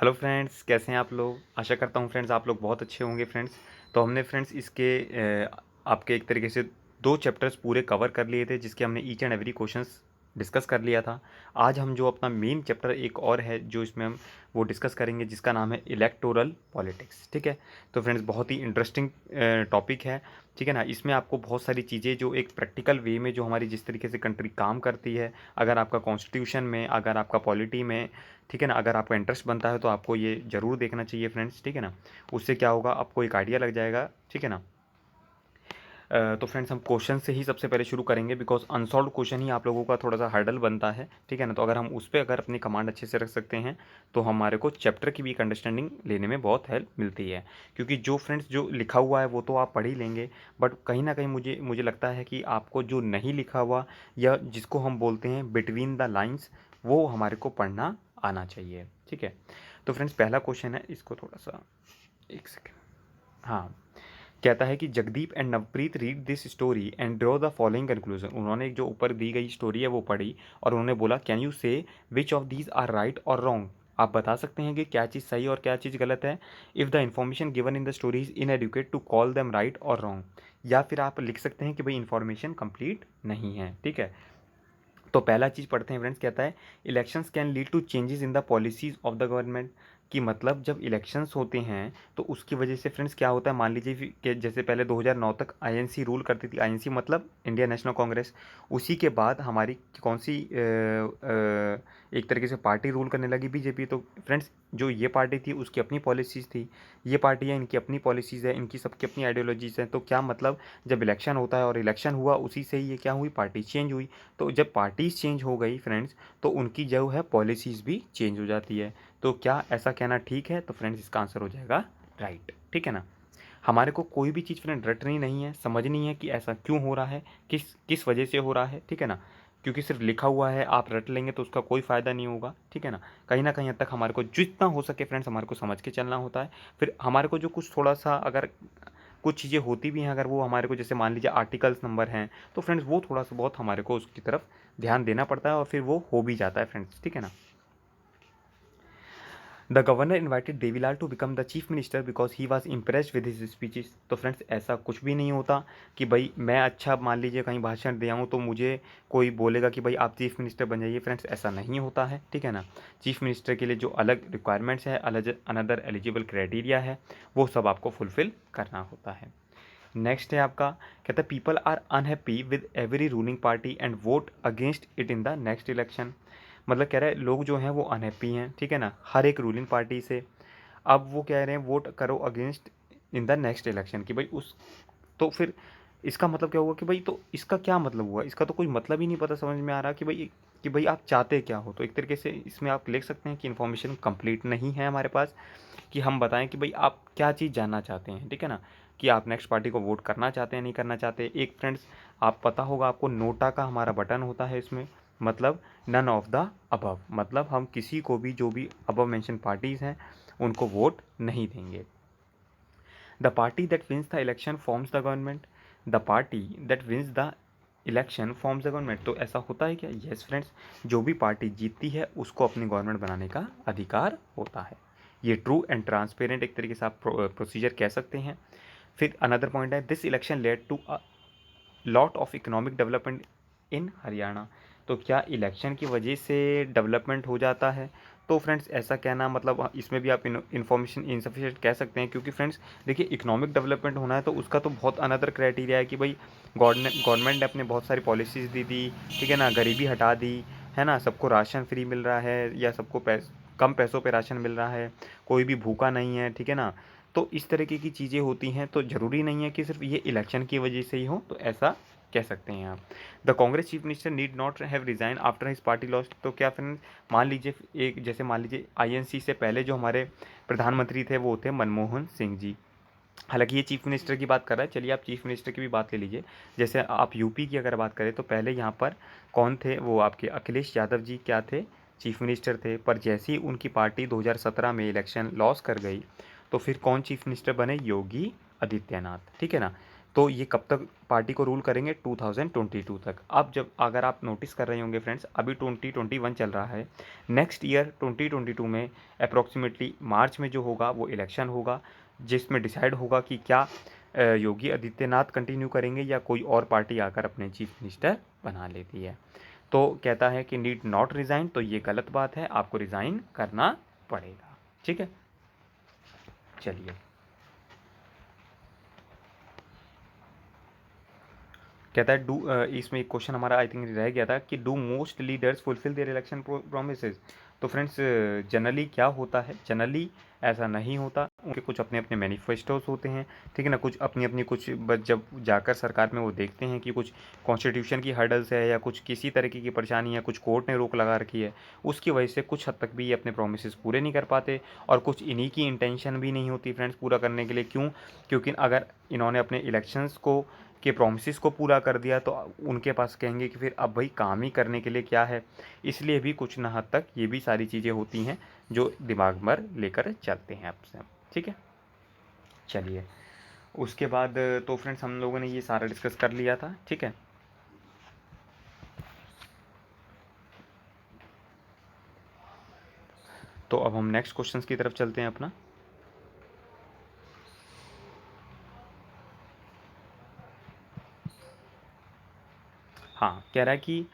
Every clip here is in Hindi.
हेलो फ्रेंड्स, कैसे हैं आप लोग। आशा करता हूँ फ्रेंड्स आप लोग बहुत अच्छे होंगे फ्रेंड्स। तो हमने फ्रेंड्स इसके आपके एक तरीके से 2 चैप्टर्स पूरे कवर कर लिए थे, जिसके हमने each and every questions discuss कर लिया था। आज हम जो अपना मेन चैप्टर एक और है जो इसमें हम वो डिस्कस करेंगे, जिसका नाम है इलेक्टोरल पॉलिटिक्स। ठीक है। तो फ्रेंड्स बहुत ही इंटरेस्टिंग टॉपिक है। ठीक है ना। इसमें आपको बहुत सारी चीज़ें जो एक प्रैक्टिकल वे में जो हमारी जिस तरीके से कंट्री काम करती है, अगर आपका कॉन्स्टिट्यूशन में, अगर आपका पॉलिटी में, ठीक है ना, अगर आपका इंटरेस्ट बनता है तो आपको ये ज़रूर देखना चाहिए फ्रेंड्स। ठीक है ना। उससे क्या होगा, आपको एक आइडिया लग जाएगा। ठीक है ना। तो फ्रेंड्स हम क्वेश्चन से ही सबसे पहले शुरू करेंगे, बिकॉज अनसॉल्व क्वेश्चन ही आप लोगों का थोड़ा सा हर्डल बनता है। ठीक है ना। तो अगर हम उस पर अगर अपनी कमांड अच्छे से रख सकते हैं तो हमारे को चैप्टर की भी एक अंडरस्टैंडिंग लेने में बहुत हेल्प मिलती है। क्योंकि जो फ्रेंड्स जो लिखा हुआ है वो तो आप पढ़ ही लेंगे, बट कहीं ना कहीं मुझे मुझे लगता है कि आपको जो नहीं लिखा हुआ, या जिसको हम बोलते हैं बिटवीन द लाइन्स, वो हमारे को पढ़ना आना चाहिए। ठीक है। तो फ्रेंड्स पहला क्वेश्चन है, इसको थोड़ा सा एक सेकेंड। हाँ, कहता है कि Jagdeep and Navpreet read this story and draw the following conclusion. उन्होंने जो ऊपर दी गई स्टोरी है वो पढ़ी और उन्होंने बोला, can you say which of these are right or wrong. आप बता सकते हैं कि क्या चीज़ सही और क्या चीज़ गलत है। If the information given in the story is inadequate to call them right or wrong. या फिर आप लिख सकते हैं कि भाई इन्फॉर्मेशन कंप्लीट नहीं है। ठीक है। तो पहला चीज़ पढ़ते हैं फ्रेंड्स। कहता है elections can lead to changes in the policies of the government. कि मतलब जब इलेक्शंस होते हैं तो उसकी वजह से फ्रेंड्स क्या होता है, मान लीजिए कि जैसे पहले 2009 तक आईएनसी रूल करती थी। आईएनसी मतलब इंडियन नेशनल कांग्रेस। उसी के बाद हमारी कौन सी एक तरीके से पार्टी रूल करने लगी, बीजेपी। तो फ्रेंड्स जो ये पार्टी थी उसकी अपनी पॉलिसीज़ थी, ये पार्टी है इनकी अपनी पॉलिसीज़ है, इनकी सबकी अपनी आइडियोलॉजीज़ हैं। तो क्या मतलब, जब इलेक्शन होता है और इलेक्शन हुआ उसी से ही ये क्या हुई, पार्टी चेंज हुई। तो जब पार्टीज चेंज हो गई फ्रेंड्स, तो उनकी जो है पॉलिसीज़ भी चेंज हो जाती है। तो क्या ऐसा कहना ठीक है? तो फ्रेंड्स इसका आंसर हो जाएगा राइट। ठीक है ना। हमारे को कोई भी चीज़ फ्रेंड रटनी नहीं है, समझनी है कि ऐसा क्यों हो रहा है, किस किस वजह से हो रहा है। ठीक है ना। क्योंकि सिर्फ लिखा हुआ है आप रट लेंगे तो उसका कोई फ़ायदा नहीं होगा। ठीक है ना कहीं हद तक हमारे को जितना हो सके फ्रेंड्स हमारे को समझ के चलना होता है। फिर हमारे को जो कुछ थोड़ा सा अगर कुछ चीज़ें होती भी हैं, अगर वो हमारे को जैसे मान लीजिए आर्टिकल्स नंबर हैं, तो फ्रेंड्स वो थोड़ा सा बहुत हमारे को उसकी तरफ ध्यान देना पड़ता है और फिर वो हो भी जाता है फ्रेंड्स। ठीक है ना। The governor invited Devilal to become the chief minister because he was impressed with his speeches. तो फ्रेंड्स ऐसा कुछ भी नहीं होता कि भाई मैं अच्छा मान लीजिए कहीं भाषण दे आऊँ तो मुझे कोई बोलेगा कि भाई आप चीफ मिनिस्टर बन जाइए। फ्रेंड्स ऐसा नहीं होता है। ठीक है ना। चीफ मिनिस्टर के लिए जो अलग रिक्वायरमेंट्स है, अलग अनदर एलिजिबल क्राइटेरिया है, वो सब आपको फुलफिल करना होता है। नेक्स्ट है आपका, कहता है people are unhappy with every ruling party and vote against it in the next election. मतलब कह रहा है लोग जो हैं वो अनहैप्पी हैं, ठीक है ना, हर एक रूलिंग पार्टी से। अब वो कह रहे हैं वोट करो against in the next election कि भाई उस, तो फिर इसका मतलब क्या हुआ कि भाई, तो इसका क्या मतलब हुआ, इसका तो कोई मतलब ही नहीं पता समझ में आ रहा कि भाई आप चाहते क्या हो। तो एक तरीके से इसमें आप लिख सकते हैं कि इन्फॉर्मेशन कंप्लीट नहीं है हमारे पास, कि हम बताएं कि भाई आप क्या चीज़ जानना चाहते हैं। ठीक है ना। कि आप नेक्स्ट पार्टी को वोट करना चाहते हैं, नहीं करना चाहते। एक फ्रेंड्स आप पता होगा आपको, नोटा का हमारा बटन होता है इसमें, मतलब नन ऑफ द अबव, मतलब हम किसी को भी जो भी अबव मेंशन पार्टीज़ हैं उनको वोट नहीं देंगे। The party that wins the election forms the government. The party that wins the election forms the government. तो ऐसा होता है क्या? यस फ्रेंड्स, जो भी पार्टी जीतती है उसको अपनी गवर्नमेंट बनाने का अधिकार होता है। ये ट्रू एंड ट्रांसपेरेंट एक तरीके से आप प्रोसीजर कह सकते हैं। फिर अनदर पॉइंट है, this election led to a lot of economic development in Haryana. तो क्या इलेक्शन की वजह से डेवलपमेंट हो जाता है? तो फ्रेंड्स ऐसा कहना मतलब इसमें भी आप इन्फॉर्मेशन इनसफिशिएंट कह सकते हैं, क्योंकि फ्रेंड्स देखिए इकोनॉमिक डेवलपमेंट होना है तो उसका तो बहुत अनदर क्राइटेरिया है कि भाई गवर्नमेंट ने अपने बहुत सारी पॉलिसीज़ दी थी। ठीक है ना, गरीबी हटा दी, है ना, सबको राशन फ्री मिल रहा है, या सबको कम पैसों पे राशन मिल रहा है, कोई भी भूखा नहीं है। ठीक है ना। तो इस तरीके की चीज़ें होती हैं, तो ज़रूरी नहीं है कि सिर्फ ये इलेक्शन की वजह से ही हो, तो ऐसा कह सकते हैं आप। The Congress chief minister need not have resign after his party lost. तो क्या फ्रेंड्स, मान लीजिए एक जैसे मान लीजिए आईएनसी से पहले जो हमारे प्रधानमंत्री थे वो थे मनमोहन सिंह जी। हालांकि ये चीफ मिनिस्टर की बात कर रहा है, चलिए आप चीफ मिनिस्टर की भी बात ले लीजिए। जैसे आप यूपी की अगर बात करें तो पहले यहाँ पर कौन थे, वो आपके अखिलेश यादव जी क्या थे, चीफ मिनिस्टर थे। पर जैसे ही उनकी पार्टी 2017 में इलेक्शन लॉस कर गई तो फिर कौन चीफ मिनिस्टर बने, योगी आदित्यनाथ। ठीक है ना। तो ये कब तक पार्टी को रूल करेंगे? 2022 तक। अब जब अगर आप नोटिस कर रहे होंगे फ्रेंड्स, अभी 2021 चल रहा है, नेक्स्ट ईयर 2022 में अप्रॉक्सीमेटली मार्च में जो होगा वो इलेक्शन होगा, जिसमें डिसाइड होगा कि क्या योगी आदित्यनाथ कंटिन्यू करेंगे या कोई और पार्टी आकर अपने चीफ मिनिस्टर बना लेती है। तो कहता है कि नीड नॉट रिज़ाइन, तो ये गलत बात है, आपको रिज़ाइन करना पड़ेगा। ठीक है, चलिए। कहता है इसमें एक क्वेश्चन हमारा आई थिंक रह गया था कि do most leaders fulfil there election promises. तो फ्रेंड्स जनरली क्या होता है, जनरली ऐसा नहीं होता, उनके कुछ अपने अपने मैनिफेस्टोस होते हैं, ठीक है ना, कुछ अपनी अपनी कुछ जब जाकर सरकार में वो देखते हैं कि कुछ कॉन्स्टिट्यूशन की हर्डल्स है या कुछ किसी तरीके की परेशानी है, कुछ कोर्ट ने रोक लगा रखी है, उसकी वजह से कुछ हद तक भी ये अपने प्रोमिस पूरे नहीं कर पाते, और कुछ इन्हीं की इंटेंशन भी नहीं होती फ्रेंड्स पूरा करने के लिए। क्यों? क्योंकि अगर इन्होंने अपने इलेक्शंस को के प्रोमिस को पूरा कर दिया तो उनके पास कहेंगे कि फिर अब भाई काम ही करने के लिए क्या है। इसलिए भी कुछ ना हद तक ये भी सारी चीज़ें होती हैं जो दिमाग भर लेकर चलते हैं आपसे। ठीक है, चलिए। उसके बाद तो फ्रेंड्स हम लोगों ने ये सारा डिस्कस कर लिया था। ठीक है, तो अब हम नेक्स्ट क्वेश्चंस की तरफ चलते हैं अपना। हाँ, कह रहा है कि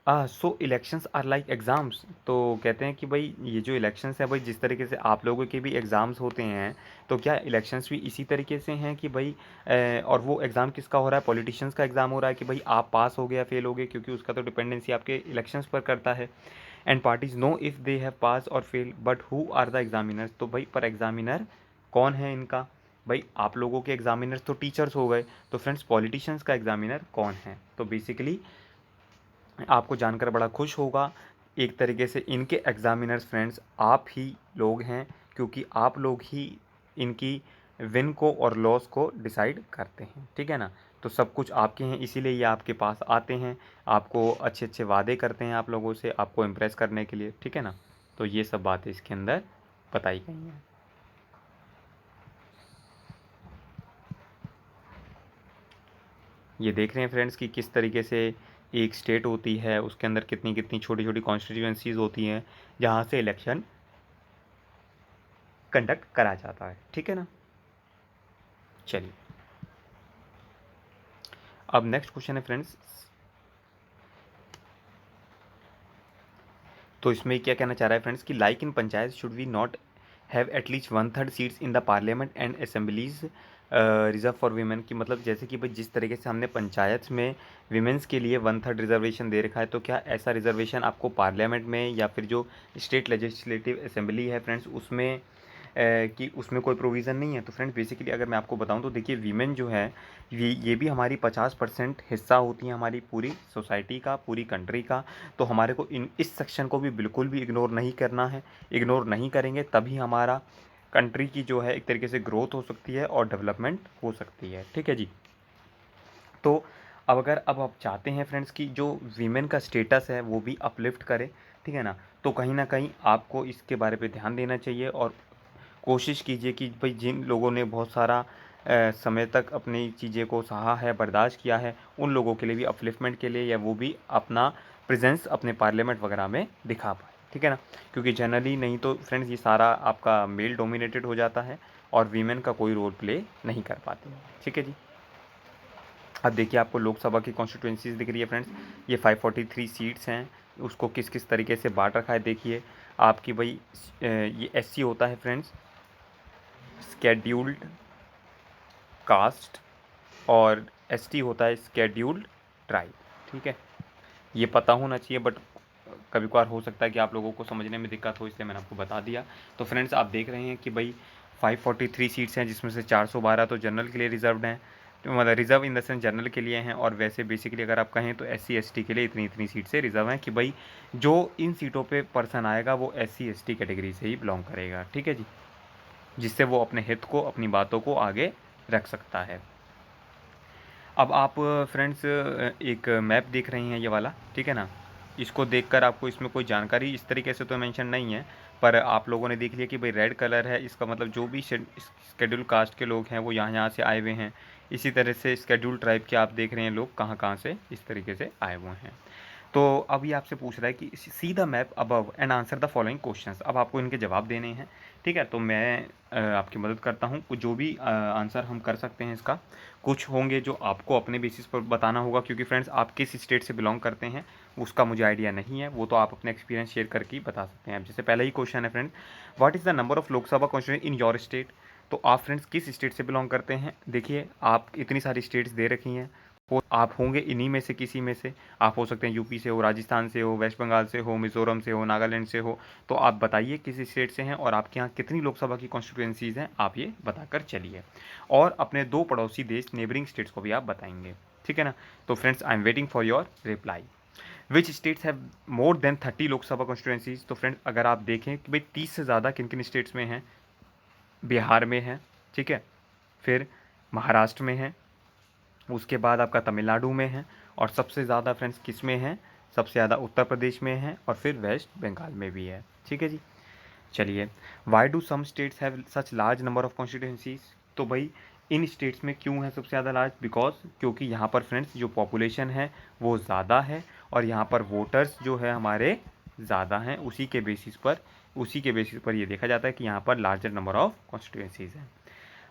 सो इलेक्शंस आर लाइक एग्ज़ाम्स। तो कहते हैं कि भाई ये जो इलेक्शंस है भाई, जिस तरीके से आप लोगों के भी एग्ज़ाम्स होते हैं, तो क्या इलेक्शंस भी इसी तरीके से हैं कि भाई और वो एग्ज़ाम किसका हो रहा है? पॉलिटिशियंस का एग्ज़ाम हो रहा है कि भाई आप पास हो गए या फेल हो गए, क्योंकि उसका तो डिपेंडेंसी आपके इलेक्शंस पर करता है। And parties know if they have pass और fail, but who are the examiners. तो भाई पर एग्जामिनर कौन है इनका? भाई आप लोगों के एग्जामिनर्स तो टीचर्स हो गए, तो फ्रेंड्स पॉलिटिशियंस का एग्जामिनर कौन है? तो बेसिकली आपको जानकर बड़ा खुश होगा, एक तरीके से इनके एग्जामिनर्स फ्रेंड्स आप ही लोग हैं, क्योंकि आप लोग ही इनकी विन को और लॉस को डिसाइड करते हैं। ठीक है ना, तो सब कुछ आपके हैं, इसीलिए ये आपके पास आते हैं, आपको अच्छे अच्छे वादे करते हैं आप लोगों से, आपको इम्प्रेस करने के लिए। ठीक है ना, तो ये सब बातें इसके अंदर बताई गई हैं। ये देख रहे हैं फ्रेंड्स कि किस तरीके से एक स्टेट होती है, उसके अंदर कितनी कितनी छोटी छोटी कॉन्स्टिट्यूएंसीज होती हैं जहाँ से इलेक्शन कंडक्ट करा जाता है। ठीक है ना, चलिए। अब नेक्स्ट क्वेश्चन है फ्रेंड्स, तो इसमें क्या कहना चाह रहा है फ्रेंड्स कि like in panchayat should we not have at least 1/3 seats in the parliament and assemblies reserve for women. की मतलब जैसे कि भाई जिस तरीके से हमने पंचायत में वीमेंस के लिए 1/3 रिजर्वेशन दे रखा है, तो क्या ऐसा रिजर्वेशन आपको पार्लियामेंट में या फिर जो स्टेट लेजिस्लेटिव असेंबली है फ्रेंड्स उसमें कि उसमें कोई प्रोविज़न नहीं है? तो फ्रेंड्स बेसिकली अगर मैं आपको बताऊं तो देखिए, वीमेन जो है ये भी हमारी 50% हिस्सा होती है हमारी पूरी सोसाइटी का, पूरी कंट्री का। तो हमारे को इस सेक्शन को भी बिल्कुल भी इग्नोर नहीं करना है। इग्नोर नहीं करेंगे तभी हमारा कंट्री की जो है एक तरीके से ग्रोथ हो सकती है और डेवलपमेंट हो सकती है। ठीक है जी, तो अब आप चाहते हैं फ्रेंड्स कि जो वीमेन का स्टेटस है वो भी अपलिफ्ट करे, ठीक है ना, तो कहीं ना कहीं आपको इसके बारे पे ध्यान देना चाहिए और कोशिश कीजिए कि भाई जिन लोगों ने बहुत सारा समय तक अपनी चीज़ें को सहा है, बर्दाश्त किया है, उन लोगों के लिए भी अपलिफ्टमेंट के लिए या वो भी अपना प्रेजेंस अपने पार्लियामेंट वगैरह में दिखा पाए। ठीक है ना, क्योंकि जनरली नहीं तो फ्रेंड्स ये सारा आपका मेल डोमिनेटेड हो जाता है और वीमेन का कोई रोल प्ले नहीं कर पाते। ठीक है जी, अब देखिए आपको लोकसभा की कॉन्स्टिट्यूंसीज दिख रही है फ्रेंड्स, ये 543 सीट्स हैं, उसको किस किस तरीके से बांट रखा है देखिए। आपकी भाई ये एससी होता है फ्रेंड्स, स्केड्यूल्ड कास्ट, और एसटी होता है स्केड्यूल्ड ट्राइब। ठीक है, ये पता होना चाहिए, बट कभी कभार हो सकता है कि आप लोगों को समझने में दिक्कत हो, इसलिए मैंने आपको बता दिया। तो फ्रेंड्स आप देख रहे हैं कि भाई 543 सीट्स हैं, जिसमें से 412 तो जनरल के लिए रिजर्व्ड हैं, तो मतलब reserve in the sense general के लिए हैं, और वैसे बेसिकली अगर आप कहें तो एससी एसटी के लिए इतनी इतनी सीट से रिजर्व हैं कि भाई जो इन सीटों पे पर्सन आएगा वो एससी एसटी कैटेगरी से ही बिलोंग करेगा। ठीक है जी, जिससे वो अपने हित को, अपनी बातों को आगे रख सकता है। अब आप फ्रेंड्स एक मैप देख रहे हैं ये वाला, ठीक है ना, इसको देखकर आपको इसमें कोई जानकारी इस तरीके से तो मेंशन नहीं है, पर आप लोगों ने देख लिया कि भाई रेड कलर है, इसका मतलब जो भी शेड्यूल कास्ट के लोग हैं वो यहाँ से आए हुए हैं। इसी तरह से शेड्यूल ट्राइब के आप देख रहे हैं लोग कहाँ से इस तरीके से आए हुए हैं। तो अब ये आपसे पूछ रहा है कि see the map above and answer the following questions. अब आपको इनके जवाब देने हैं, ठीक है। तो मैं आपकी मदद करता हूँ, जो भी आंसर हम कर सकते हैं इसका। कुछ होंगे जो आपको अपने बेसिस पर बताना होगा, क्योंकि फ्रेंड्स आप किस स्टेट से बिलोंग करते हैं उसका मुझे आइडिया नहीं है, वो तो आप अपने एक्सपीरियंस शेयर करके ही बता सकते हैं। अब जैसे पहला ही क्वेश्चन है friends, what is the number of Lok Sabha constituency in your state. तो आप फ्रेंड्स किस स्टेट से बिलोंग करते हैं। देखिए आप इतनी सारी स्टेट्स दे रखी हैं, आप होंगे इन्हीं में से किसी में से। आप हो सकते हैं यूपी से हो, राजस्थान से हो, वेस्ट बंगाल से हो, मिज़ोरम से हो, नागालैंड से हो। तो आप बताइए किस स्टेट से हैं और आपके यहाँ कितनी लोकसभा की कॉन्स्टिट्यूंसीज़ हैं, आप ये बताकर चलिए। और अपने 2 पड़ोसी देश नेबरिंग स्टेट्स को भी आप बताएंगे, ठीक है ना। तो friends I am waiting for your reply. Which states have more than 30 Lok Sabha constituencies. तो फ्रेंड्स अगर आप देखें कि भाई 30 से ज़्यादा किन किन स्टेट्स में हैं, बिहार में है, ठीक है, फिर महाराष्ट्र में है, उसके बाद आपका तमिलनाडु में है, और सबसे ज़्यादा फ्रेंड्स किस में है, सबसे ज़्यादा उत्तर प्रदेश में है, और फिर वेस्ट बंगाल में भी है, ठीक है जी। चलिए, why do some states have such large number of constituencies. तो भाई इन स्टेट्स में क्यों है सबसे ज़्यादा लार्ज, बिकॉज क्योंकि यहाँ पर फ्रेंड्स जो पॉपुलेशन है वो ज़्यादा है, और यहाँ पर वोटर्स जो है हमारे ज़्यादा हैं। उसी के बेसिस पर ये देखा जाता है कि यहाँ पर लार्जर नंबर ऑफ कॉन्स्टिट्यूंसीज हैं।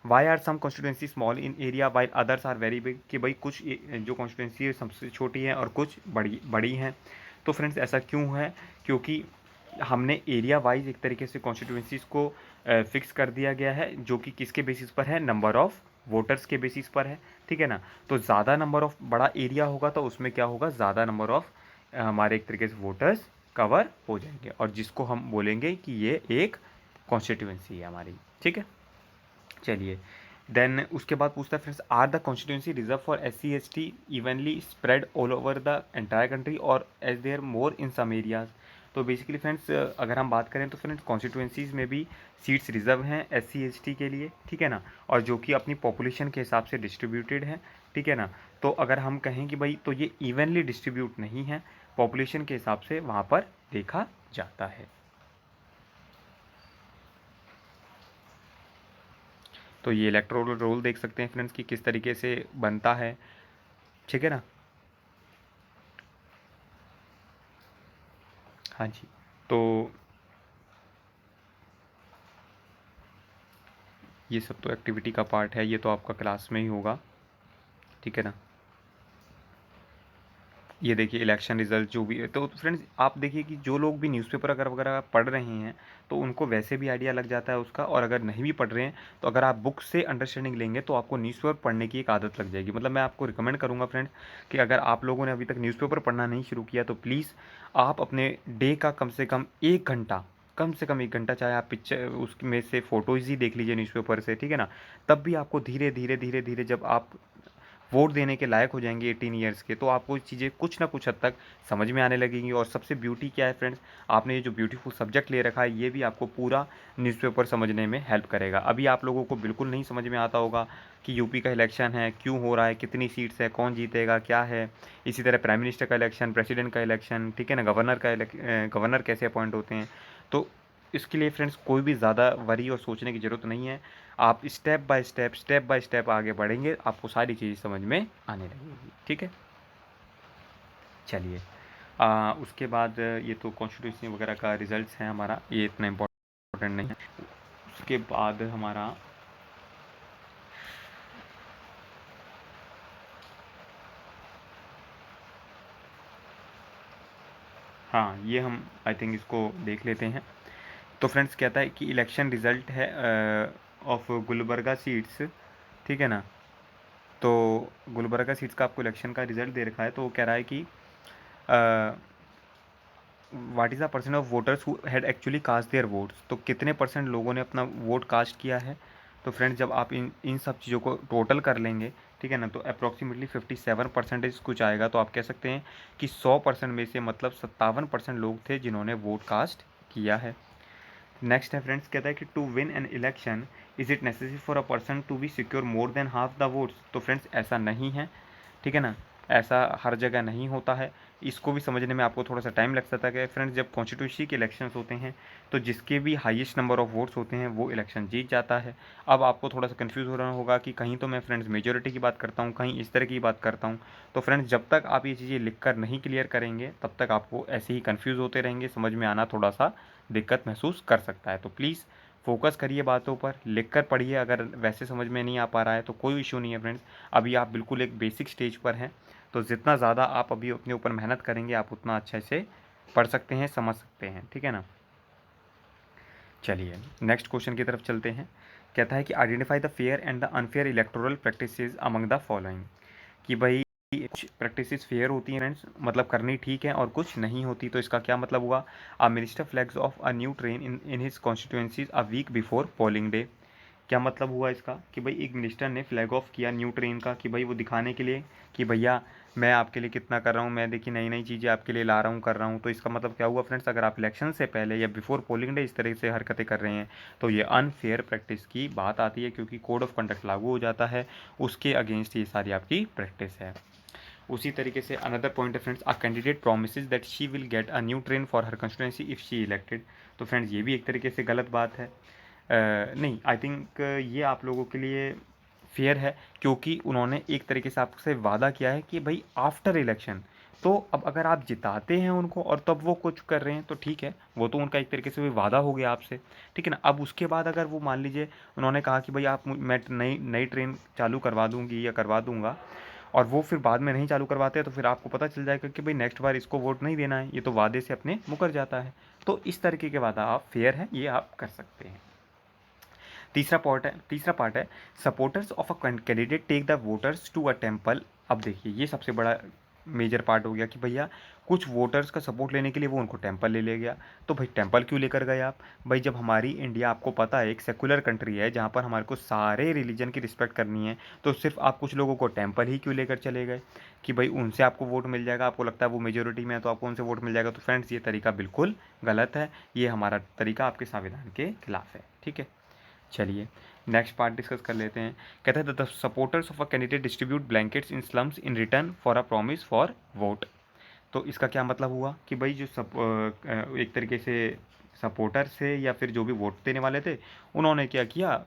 Why are some constituency small in area while others are very big. कि भाई कुछ जो कॉन्स्टिट्यूंसी है सबसे छोटी है और कुछ बड़ी बड़ी हैं। तो फ्रेंड्स ऐसा क्यों है, क्योंकि हमने एरिया वाइज एक तरीके से कॉन्स्टिट्यूंसीज़ को फिक्स कर दिया गया है, जो कि किसके बेसिस पर है, नंबर ऑफ़ वोटर्स के बेसिस पर है, ठीक है ना। तो ज़्यादा नंबर ऑफ़ बड़ा एरिया होगा तो उसमें क्या होगा, ज़्यादा नंबर ऑफ़ हमारे एक तरीके से वोटर्स कवर हो जाएंगे, और जिसको हम बोलेंगे कि ये एक कॉन्स्टिट्यूंसी है हमारी, ठीक है। चलिए, देन उसके बाद पूछता है friends, are the constituency reserve for SC ST evenly spread all over the entire country or as there more in some areas. तो बेसिकली फ्रेंड्स अगर हम बात करें तो फ्रेंड्स कॉन्स्टिट्यूंसीज़ में भी सीट्स रिजर्व हैं SC ST के लिए, ठीक है ना, और जो कि अपनी पॉपुलेशन के हिसाब से डिस्ट्रीब्यूटेड है, ठीक है ना। तो अगर हम कहें कि भाई तो ये इवनली डिस्ट्रीब्यूट नहीं है, पॉपुलेशन के हिसाब से वहाँ पर देखा जाता है। तो ये इलेक्टोरल रोल देख सकते हैं फ्रेंड्स कि किस तरीके से बनता है, ठीक है ना। हाँ जी, तो ये सब तो एक्टिविटी का पार्ट है, ये तो आपका क्लास में ही होगा, ठीक है ना। ये देखिए इलेक्शन रिजल्ट जो भी है, तो फ्रेंड्स आप देखिए कि जो लोग भी न्यूज़पेपर अगर वगैरह पढ़ रहे हैं तो उनको वैसे भी आइडिया लग जाता है उसका, और अगर नहीं भी पढ़ रहे हैं तो अगर आप बुक से अंडरस्टैंडिंग लेंगे तो आपको न्यूज़पेपर पढ़ने की एक आदत लग जाएगी। मतलब मैं आपको रिकमेंड करूँगा फ्रेंड्स कि अगर आप लोगों ने अभी तक न्यूज़पेपर पढ़ना नहीं शुरू किया तो प्लीज़ आप अपने डे का कम से कम 1 घंटा, कम से कम 1 घंटा, चाहे आप पिक्चर उसमें से फ़ोटोज़ ही देख लीजिए न्यूज़पेपर से, ठीक है ना। तब भी आपको धीरे धीरे धीरे धीरे जब आप वोट देने के लायक हो जाएंगे 18 ईयर्स के, तो आपको चीज़ें कुछ ना कुछ हद तक समझ में आने लगेंगी। और सबसे ब्यूटी क्या है फ्रेंड्स, आपने ये जो ब्यूटीफुल सब्जेक्ट ले रखा है ये भी आपको पूरा न्यूज़पेपर समझने में हेल्प करेगा। अभी आप लोगों को बिल्कुल नहीं समझ में आता होगा कि यूपी का इलेक्शन है, क्यों हो रहा है, कितनी सीट्स है, कौन जीतेगा, क्या है। इसी तरह प्राइम मिनिस्टर का इलेक्शन, प्रेसिडेंट का इलेक्शन, ठीक है ना, गवर्नर कैसे अपॉइंट होते हैं। तो इसके लिए फ्रेंड्स कोई भी ज़्यादा वरी और सोचने की ज़रूरत नहीं है। आप स्टेप बाय स्टेप आगे बढ़ेंगे, आपको सारी चीज़ समझ में आने लगेगी, ठीक है। चलिए, उसके बाद ये तो कॉन्स्टिट्यूंसी वगैरह का रिजल्ट्स हैं हमारा, ये इतना इम्पोर्टेंट नहीं है। उसके बाद हमारा हाँ, ये हम आई थिंक इसको देख लेते हैं। तो फ्रेंड्स कहता है कि इलेक्शन रिजल्ट है ऑफ गुलबर्गा सीट्स, ठीक है ना। तो गुलबर्गा सीट्स का आपको इलेक्शन का रिजल्ट दे रखा है, तो वो कह रहा है कि what is the percent of voters who had actually cast their votes. तो कितने परसेंट लोगों ने अपना वोट कास्ट किया है। तो फ्रेंड्स जब आप इन सब चीज़ों को टोटल कर लेंगे, ठीक है ना, तो अप्रॉक्सीमेटली 57% कुछ आएगा। तो आप कह सकते हैं कि 100% में से मतलब 57% लोग थे जिन्होंने वोट कास्ट किया है। नेक्स्ट है फ्रेंड्स, कहता है कि to win an election is it necessary for a person to be secure more than half the votes. तो फ्रेंड्स ऐसा नहीं है, ठीक है ना। ऐसा हर जगह नहीं होता है। इसको भी समझने में आपको थोड़ा सा टाइम लग सकता है फ्रेंड्स। जब कॉन्स्टिट्यूंसी के इलेक्शंस होते हैं तो जिसके भी हाईएस्ट नंबर ऑफ वोट्स होते हैं वो इलेक्शन जीत जाता है। अब आपको थोड़ा सा कन्फ्यूज़ हो रहा होगा कि कहीं तो मैं फ्रेंड्स मेजोरिटी की बात करता हूँ, कहीं इस तरह की बात करता हूँ। तो फ्रेंड्स जब तक आप ये चीज़ें लिख कर नहीं क्लियर करेंगे तब तक आपको ऐसे ही कन्फ्यूज़ होते रहेंगे, समझ में आना थोड़ा सा दिक्कत महसूस कर सकता है। तो प्लीज़ फोकस करिए बातों पर, लिख कर पढ़िए। अगर वैसे समझ में नहीं आ पा रहा है तो कोई इशू नहीं है फ्रेंड्स। अभी आप बिल्कुल एक बेसिक स्टेज पर हैं, तो जितना ज़्यादा आप अभी अपने ऊपर मेहनत करेंगे आप उतना अच्छे से पढ़ सकते हैं, समझ सकते हैं, ठीक है ना। चलिए नेक्स्ट क्वेश्चन की तरफ चलते हैं। कहता है कि identify the fair and the unfair electoral practices among the following. कि भाई कुछ प्रैक्टिसेस फेयर होती हैं फ्रेंड्स, मतलब करनी ठीक है, और कुछ नहीं होती। तो इसका क्या मतलब हुआ? A minister flags off a new train in his constituencies a week before polling day. क्या मतलब हुआ इसका? कि भाई एक मिनिस्टर ने फ्लैग ऑफ किया न्यू ट्रेन का, कि भाई वो दिखाने के लिए कि भैया मैं आपके लिए कितना कर रहा हूँ, मैं देखिए नई नई चीज़ें आपके लिए ला रहा हूँ, कर रहा हूँ। तो इसका मतलब क्या हुआ फ्रेंड्स? अगर आप इलेक्शन से पहले या बिफोर पोलिंग डे इस तरह से हरकतें कर रहे हैं तो ये अनफेयर प्रैक्टिस की बात आती है, क्योंकि कोड ऑफ कंडक्ट लागू हो जाता है, उसके अगेंस्ट ये सारी आपकी प्रैक्टिस है। उसी तरीके से अनदर पॉइंट है friends, a candidate promises that she will get a new train for her constituency if she elected. तो फ्रेंड्स ये भी एक तरीके से गलत बात है। नहीं, आई थिंक ये आप लोगों के लिए फेयर है, क्योंकि उन्होंने एक तरीके से आपसे वादा किया है कि भाई आफ्टर इलेक्शन। तो अब अगर आप जिताते हैं उनको और तब वो कुछ कर रहे हैं तो ठीक है, वो तो उनका एक तरीके से भी वादा हो गया आपसे, ठीक है ना। अब उसके बाद अगर वो मान लीजिए उन्होंने कहा कि भाई मैं नई नई ट्रेन चालू करवा दूंगी या करवा दूंगा, और वो फिर बाद में नहीं चालू करवाते हैं, तो फिर आपको पता चल जाएगा कि भाई नेक्स्ट बार इसको वोट नहीं देना है, ये तो वादे से अपने मुकर जाता है। तो इस तरीके के वादा आप फेयर है, ये आप कर सकते हैं। तीसरा पार्ट है supporters of a candidate take the voters to a temple. अब देखिए ये सबसे बड़ा मेजर पार्ट हो गया कि भैया कुछ वोटर्स का सपोर्ट लेने के लिए वो उनको टेम्पल ले गया। तो भाई टेम्पल क्यों लेकर गए आप? भाई जब हमारी इंडिया, आपको पता है, एक सेकुलर कंट्री है जहाँ पर हमारे को सारे रिलीजन की रिस्पेक्ट करनी है, तो सिर्फ आप कुछ लोगों को टेम्पल ही क्यों लेकर चले गए कि भाई उनसे आपको वोट मिल जाएगा? आपको लगता है वो मेजोरिटी में है तो आपको उनसे वोट मिल जाएगा? तो फ्रेंड्स ये तरीका बिल्कुल गलत है, ये हमारा तरीका आपके संविधान के खिलाफ है, ठीक है। चलिए नेक्स्ट पार्ट डिस्कस कर लेते हैं। कहता है the supporters of a candidate distribute blankets in slums in return for a promise for vote. तो इसका क्या मतलब हुआ कि भाई जो एक तरीके से सपोर्टर से या फिर जो भी वोट देने वाले थे, उन्होंने क्या किया,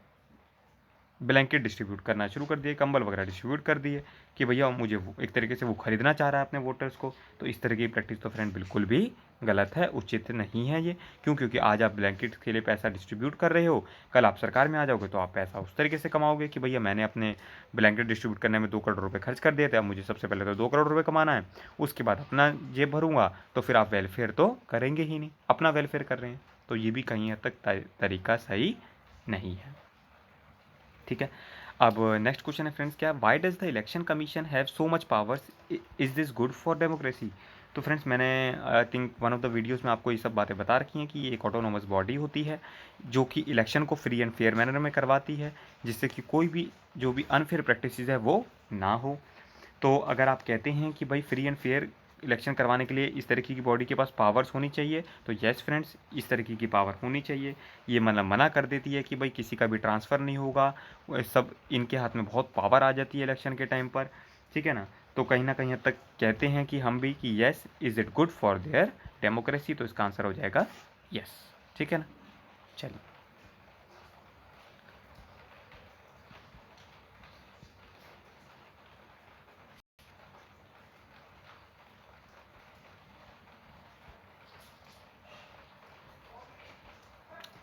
ब्लैंकेट डिस्ट्रीब्यूट करना शुरू कर दिए, कंबल वगैरह डिस्ट्रीब्यूट कर दिए कि भैया मुझे एक तरीके से वो खरीदना चाह रहा है अपने वोटर्स को। तो इस तरह की प्रैक्टिस तो फ्रेंड बिल्कुल भी गलत है, उचित नहीं है ये। क्यों? क्योंकि आज आप ब्लैंकेट के लिए पैसा डिस्ट्रीब्यूट कर रहे हो, कल आप सरकार में आ जाओगे तो आप पैसा उस तरीके से कमाओगे कि भैया मैंने अपने ब्लैंकेट डिस्ट्रीब्यूट करने में 2 करोड़ रुपये खर्च कर दिए थे, अब मुझे सबसे पहले तो 2 करोड़ रुपये कमाना है, उसके बाद अपना जेब भरूंगा। तो फिर आप वेलफेयर तो करेंगे ही नहीं, अपना वेलफेयर कर रहे हैं। तो ये भी कहीं हद तक तरीका सही नहीं है, ठीक है। अब नेक्स्ट क्वेश्चन है फ्रेंड्स, क्या why does the election commission have so much powers, is this good for democracy? तो फ्रेंड्स मैंने I think one of the videos में आपको ये सब बातें बता रखी हैं कि ये एक ऑटोनोमस बॉडी होती है जो कि इलेक्शन को फ्री एंड फेयर मैनर में करवाती है, जिससे कि कोई भी जो भी अनफेयर प्रैक्टिस है वो ना हो। तो अगर आप कहते हैं कि भाई फ्री एंड फेयर इलेक्शन करवाने के लिए इस तरीके की बॉडी के पास पावर्स होनी चाहिए, तो यस फ्रेंड्स इस तरीके की पावर होनी चाहिए। ये मतलब मना कर देती है कि भाई किसी का भी ट्रांसफ़र नहीं होगा, सब इनके हाथ में बहुत पावर आ जाती है इलेक्शन के टाइम पर, ठीक है ना। तो कहीं ना कहीं हद तक कहते हैं कि हम भी कि yes is it good for their democracy. तो इसका आंसर हो जाएगा यस, ठीक है ना। चलिए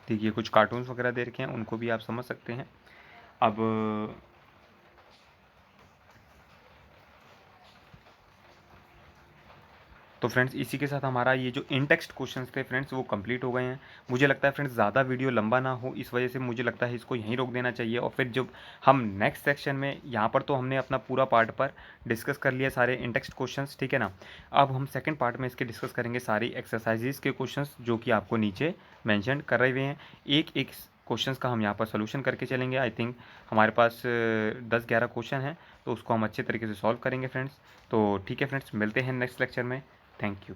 देखिए कुछ कार्टून्स वगैरह दे रखे हैं, उनको भी आप समझ सकते हैं। अब तो फ्रेंड्स इसी के साथ हमारा ये जो इन टेक्स्ट क्वेश्चंस थे फ्रेंड्स वो कंप्लीट हो गए हैं। मुझे लगता है फ्रेंड्स ज़्यादा वीडियो लंबा ना हो, इस वजह से मुझे लगता है इसको यहीं रोक देना चाहिए। और फिर जब हम नेक्स्ट सेक्शन में, यहाँ पर तो हमने अपना पूरा पार्ट पर डिस्कस कर लिया सारे इन टेक्स्ट क्वेश्चंस, ठीक है ना। अब हम सेकेंड पार्ट में इसके डिस्कस करेंगे सारी एक्सरसाइजेज के क्वेश्चन जो कि आपको नीचे मैंशन कर रहे हुए हैं। एक एक क्वेश्चंस का हम यहाँ पर सोल्यूशन करके चलेंगे। आई थिंक हमारे पास 10-11 क्वेश्चन हैं, तो उसको हम अच्छे तरीके से सॉल्व करेंगे फ्रेंड्स। तो ठीक है फ्रेंड्स, मिलते हैं नेक्स्ट लेक्चर में। Thank you.